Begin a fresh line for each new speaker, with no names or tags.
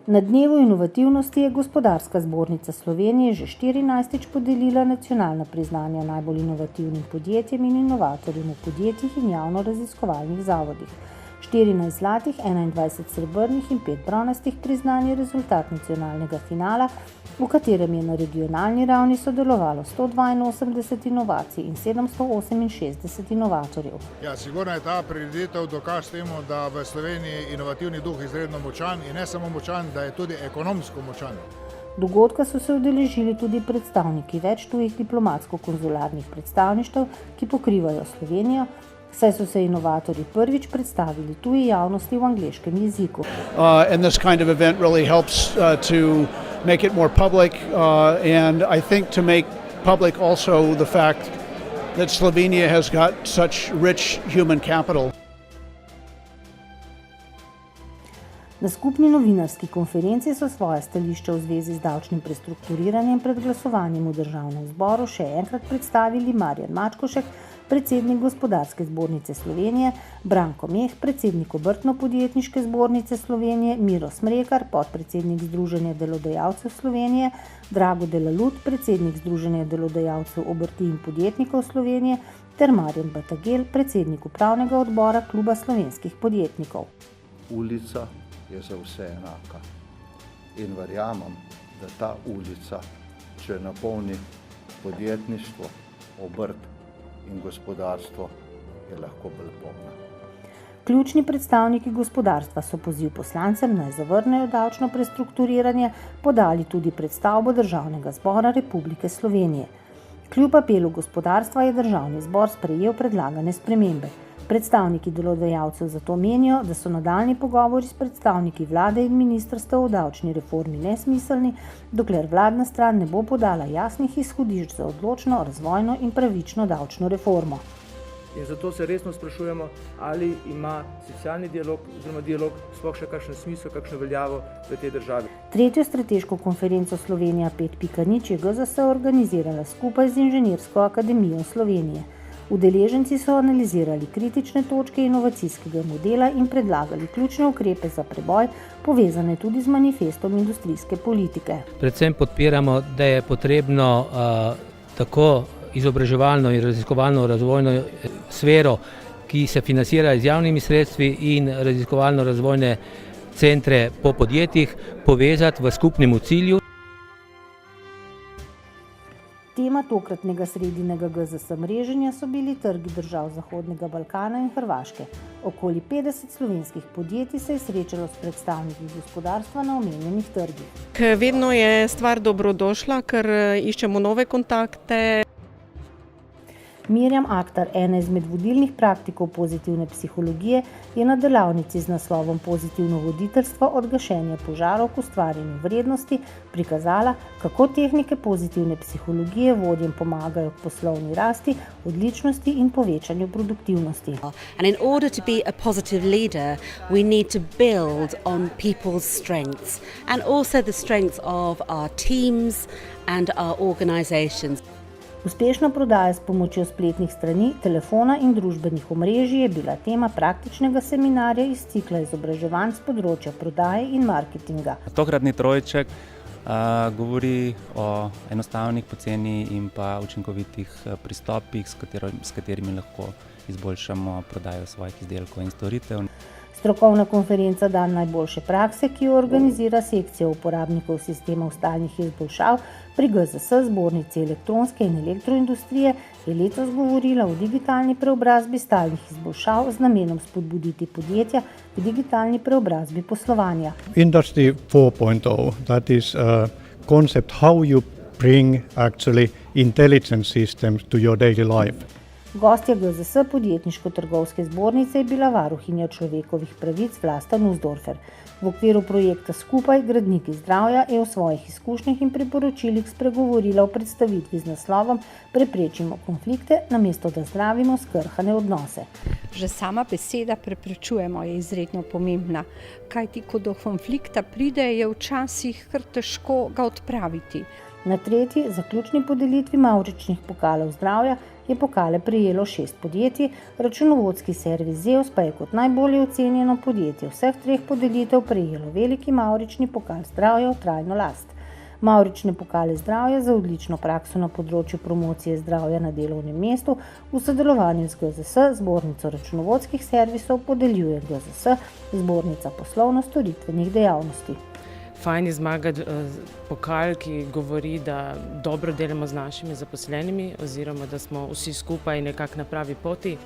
Na dnevu inovativnosti je Gospodarska zbornica Slovenije že 14. podelila nacionalna priznanja najbolj inovativnim podjetjem in inovatorjem v podjetjih in javno-raziskovalnih zavodih. 14 zlatih, 21 srebrnih in 5 bronastih priznanj je rezultat nacionalnega finala, v katerem je na regionalni ravni sodelovalo 182 inovacij in 768 inovatorjev.
Ja, sigurno je ta prireditev dokaz temu, da v Sloveniji inovativni duh izredno močan in ne samo močan, da je tudi ekonomsko močan.
Dogodka so se udeležili tudi predstavniki več tujih diplomatsko-konzularnih predstavništev, ki pokrivajo Slovenijo, saj so se inovatorji prvič predstavili tuji javnosti v angleškem jeziku.
And this kind of event really helps to make it more public and I think to make public also the fact that Slovenia has got such rich human capital.
Na skupni novinarski konferenci so svoje stališče v zvezi z davčnim prestrukturiranjem pred glasovanjem v Državnem zboru še enkrat predstavili Marjan Mačkošek, predsednik Gospodarske zbornice Slovenije, Branko Meh, predsednik Obrtno-podjetniške zbornice Slovenije, Miro Smrekar, podpredsednik Združenja delodajalcev Slovenije, Drago Delalut, predsednik Združenja delodajalcev obrti in podjetnikov Slovenije ter Marjan Batagel, predsednik upravnega odbora Kluba slovenskih podjetnikov.
Ulica je za vse enaka in verjamem, da ta ulica, če napolni podjetništvo, obrt in gospodarstvo, je lahko bolj polna.
Ključni predstavniki gospodarstva so poziv poslancem naj zavrnejo davčno prestrukturiranje podali tudi pred stavbo Državnega zbora Republike Slovenije. Kljub apelu gospodarstva je Državni zbor sprejel predlagane spremembe. Predstavniki delodajalcev zato menijo, da so nadaljnji pogovori s predstavniki vlade in ministrstev o davčni reformi nesmiselni, dokler vladna stran ne bo podala jasnih izhodišč za odločno, razvojno in pravično davčno reformo.
In zato se resno sprašujemo, ali ima socialni dialog oziroma dialog sploh še kakšen smisel, kakšno veljavo v tej državi.
Tretjo strateško konferenco Slovenija 5.0 je GZS organizirala skupaj z Inženirsko akademijo Slovenije. Udeleženci so analizirali kritične točke inovacijskega modela in predlagali ključne ukrepe za preboj, povezane tudi z manifestom industrijske politike.
Predvsem podpiramo, da je potrebno tako izobraževalno in raziskovalno razvojno sfero, ki se financira z javnimi sredstvi, in raziskovalno razvojne centre po podjetjih povezati v skupnemu cilju.
Tema tokratnega sredinega GZS mreženja so bili trgi držav Zahodnega Balkana in Hrvaške. Okoli 50 slovenskih podjetij se je srečalo s predstavniki gospodarstva na omenjenih trgih.
Vedno je stvar dobrodošla, ker iščemo nove kontakte.
Mirjam Aktar, ena izmed vodilnih praktikov pozitivne psihologije, je na delavnici z naslovom Pozitivno voditeljstvo od gašenja požarov k ustvarjanju vrednosti prikazala, kako tehnike pozitivne psihologije vodjem pomagajo k poslovni rasti, odličnosti in povečanju produktivnosti.
And in order to be a positive leader, we need to build on people's strengths and also the strengths of our teams and our organizations.
Uspešna prodaja s pomočjo spletnih strani, telefona in družbenih omrežij je bila tema praktičnega seminarja iz cikla izobraževanj s področja prodaje in marketinga.
Tokratni trojček govori o enostavnih, poceni in pa učinkovitih pristopih, s katerimi lahko izboljšamo prodajo svojih izdelkov in storitev.
Strokovna konferenca Dan najboljše prakse, ki jo organizira sekcija uporabnikov sistemov stalnih izboljšav pri GZS zbornici elektronske in elektroindustrije, je letos govorila o digitalni preobrazbi stalnih izboljšav z namenom spodbuditi podjetja k digitalni preobrazbi poslovanja.
Industry 4.0, that is a concept how you bring actually intelligent systems to your daily life.
Gostja GZS podjetniško-trgovske zbornice je bila varuhinja človekovih pravic Vlasta Nussdorfer. V okviru projekta Skupaj gradniki zdravja je o svojih izkušnjah in priporočilih spregovorila v predstavitvi z naslovom Preprečimo konflikte, namesto da zdravimo skrhane odnose.
Že sama beseda preprečujemo je izredno pomembna, kajti ko do konflikta pride, je včasih kar težko ga odpraviti.
Na tretji, zaključni podelitvi mavričnih pokalov zdravja, je pokale prejelo 6 podjetij, računovodski servis Zeus pa je kot najbolje ocenjeno podjetje vseh 3 podelitev prejelo veliki mavrični pokal zdravja v trajno last. Mavrične pokale zdravja za odlično prakso na področju promocije zdravja na delovnem mestu v sodelovanju z GZS, Zbornico računovodskih servisov, podeljuje GZS, Zbornica poslovno-storitvenih dejavnosti.
Fajn je zmagati pokal, ki govori, da dobro delamo z našimi zaposlenimi oziroma da smo vsi skupaj nekako na pravi poti.